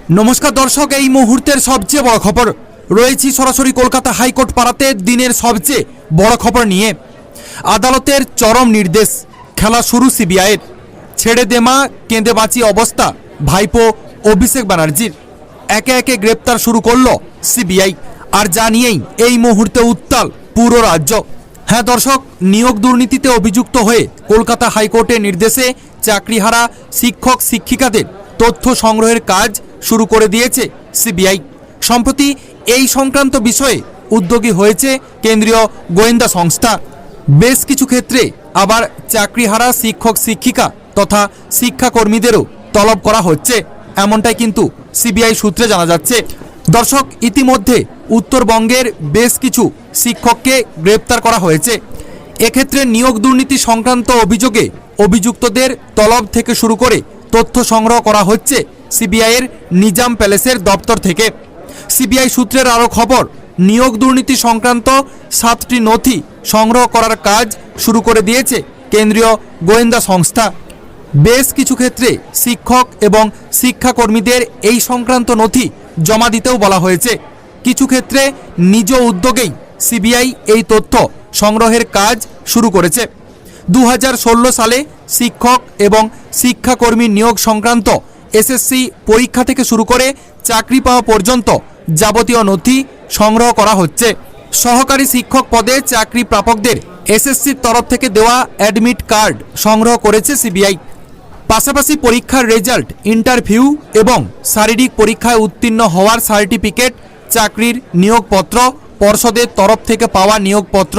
নমস্কার দর্শক, এই মুহূর্তের সবচেয়ে বড় খবর রয়েছে সরাসরি কলকাতা হাইকোর্ট পাড়াতে দিনের সবচেয়ে বড় খবর নিয়ে। আদালতের চরম নির্দেশ, খেলা শুরু সিবিআইয়ের। ছেড়ে দেমা কেঁদে বাঁচি অবস্থা ভাইপো অভিষেক ব্যানার্জির। একে একে গ্রেপ্তার শুরু করলো সিবিআই, আর যা নিয়েই এই মুহূর্তে উত্তাল পুরো রাজ্য। হ্যাঁ দর্শক, নিয়োগ দুর্নীতিতে অভিযুক্ত হয়ে কলকাতা হাইকোর্টের নির্দেশে চাকরিহারা শিক্ষক শিক্ষিকাদের তথ্য সংগ্রহের কাজ শুরু করে দিয়েছে সিবিআই। সম্প্রতি এই সংক্রান্ত বিষয়ে উদ্যোগী হয়েছে কেন্দ্রীয় গোয়েন্দা সংস্থা। বেশ কিছু ক্ষেত্রে আবার চাকরিহারা শিক্ষক শিক্ষিকা তথা শিক্ষাকর্মীদেরও তলব করা হচ্ছে, এমনটাই কিন্তু সিবিআই সূত্রে জানা যাচ্ছে। দর্শক, ইতিমধ্যে উত্তরবঙ্গের বেশ কিছু শিক্ষককে গ্রেপ্তার করা হয়েছে। এক্ষেত্রে নিয়োগ দুর্নীতি সংক্রান্ত অভিযোগে অভিযুক্তদের তলব থেকে শুরু করে তথ্য সংগ্রহ করা হচ্ছে সিবিআইয়ের নিজাম প্যালেসের দপ্তর থেকে। সিবিআই সূত্রের আরও খবর, নিয়োগ দুর্নীতি সংক্রান্ত 7টি নথি সংগ্রহ করার কাজ শুরু করে দিয়েছে কেন্দ্রীয় গোয়েন্দা সংস্থা। বেশ কিছু ক্ষেত্রে শিক্ষক এবং শিক্ষাকর্মীদের এই সংক্রান্ত নথি জমা দিতেও বলা হয়েছে। কিছু ক্ষেত্রে নিজ উদ্যোগেই সিবিআই এই তথ্য সংগ্রহের কাজ শুরু করেছে। 2016 সালে শিক্ষক এবং শিক্ষাকর্মী নিয়োগ সংক্রান্ত এসএসসি পরীক্ষা থেকে শুরু করে চাকরি পাওয়া পর্যন্ত যাবতীয় নথি সংগ্রহ করা হচ্ছে। সহকারী শিক্ষক পদে চাকরি প্রাপকদের এসএসসির তরফ থেকে দেওয়া অ্যাডমিট কার্ড সংগ্রহ করেছে সিবিআই। পাশাপাশি পরীক্ষার রেজাল্ট, ইন্টারভিউ এবং শারীরিক পরীক্ষায় উত্তীর্ণ হওয়ার সার্টিফিকেট, চাকরির নিয়োগপত্র, পর্ষদের তরফ থেকে পাওয়া নিয়োগপত্র,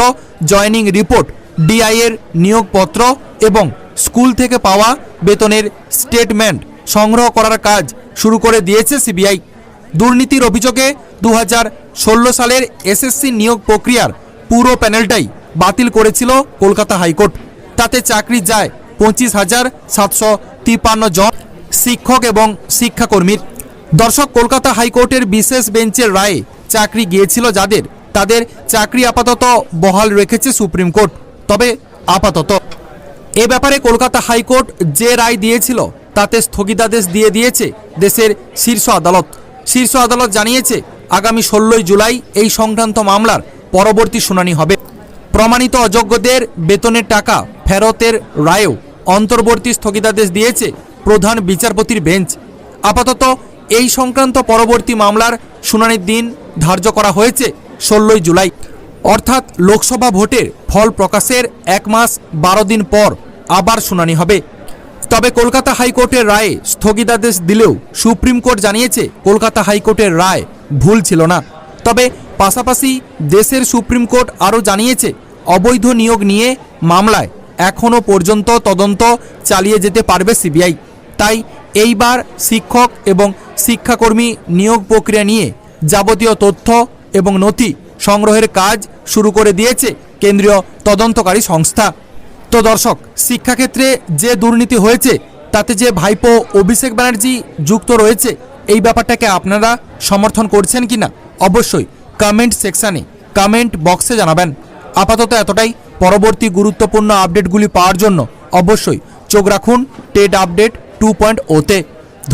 জয়েনিং রিপোর্ট, ডিআইয়ের নিয়োগপত্র এবং স্কুল থেকে পাওয়া বেতনের স্টেটমেন্ট সংগ্রহ করার কাজ শুরু করে দিয়েছে সিবিআই। দুর্নীতির অভিযোগে 2016 সালের এসএসসি নিয়োগ প্রক্রিয়ার পুরো প্যানেলটাই বাতিল করেছিল কলকাতা হাইকোর্ট। তাতে চাকরি যায় 25,753 জন শিক্ষক এবং শিক্ষাকর্মীর। দর্শক, কলকাতা হাইকোর্টের বিশেষ বেঞ্চের রায়ে চাকরি গিয়েছিল যাদের, তাদের চাকরি আপাতত বহাল রেখেছে সুপ্রিম কোর্ট। তবে আপাতত এ ব্যাপারে কলকাতা হাইকোর্ট যে রায় দিয়েছিল তাতে স্থগিতাদেশ দিয়ে দিয়েছে দেশের শীর্ষ আদালত। শীর্ষ আদালত জানিয়েছে আগামী 16 জুলাই এই সংক্রান্ত মামলার পরবর্তী শুনানি হবে। প্রমাণিত অযোগ্যদের বেতনের টাকা ফেরতের রায়েও অন্তর্বর্তী স্থগিতাদেশ দিয়েছে প্রধান বিচারপতির বেঞ্চ। আপাতত এই সংক্রান্ত পরবর্তী মামলার শুনানির দিন ধার্য করা হয়েছে 16 জুলাই, অর্থাৎ লোকসভা ভোটের ফল প্রকাশের 1 মাস 12 দিন পর আবার শুনানি হবে। তবে কলকাতা হাইকোর্টের রায়ে স্থগিতাদেশ দিলেও সুপ্রিম কোর্ট জানিয়েছে কলকাতা হাইকোর্টের রায় ভুল ছিল না। তবে পাশাপাশি দেশের সুপ্রিম কোর্ট আরও জানিয়েছে অবৈধ নিয়োগ নিয়ে মামলায় এখনও পর্যন্ত তদন্ত চালিয়ে যেতে পারবে সিবিআই। তাই এইবার শিক্ষক এবং শিক্ষাকর্মী নিয়োগ প্রক্রিয়া নিয়ে যাবতীয় তথ্য এবং নথি সংগ্রহের কাজ শুরু করে দিয়েছে কেন্দ্রীয় তদন্তকারী সংস্থা। তো দর্শক, শিক্ষাক্ষেত্রে যে দুর্নীতি হয়েছে তাতে যে ভাইপো অভিষেক ব্যানার্জি যুক্ত রয়েছে, এই ব্যাপারটাকে আপনারা সমর্থন করছেন কিনা অবশ্যই কমেন্ট সেকশানে, কমেন্ট বক্সে জানাবেন। আপাতত এতটাই। পরবর্তী গুরুত্বপূর্ণ আপডেটগুলি পাওয়ার জন্য অবশ্যই চোখ রাখুন টেট আপডেট 2.0-তে।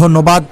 ধন্যবাদ।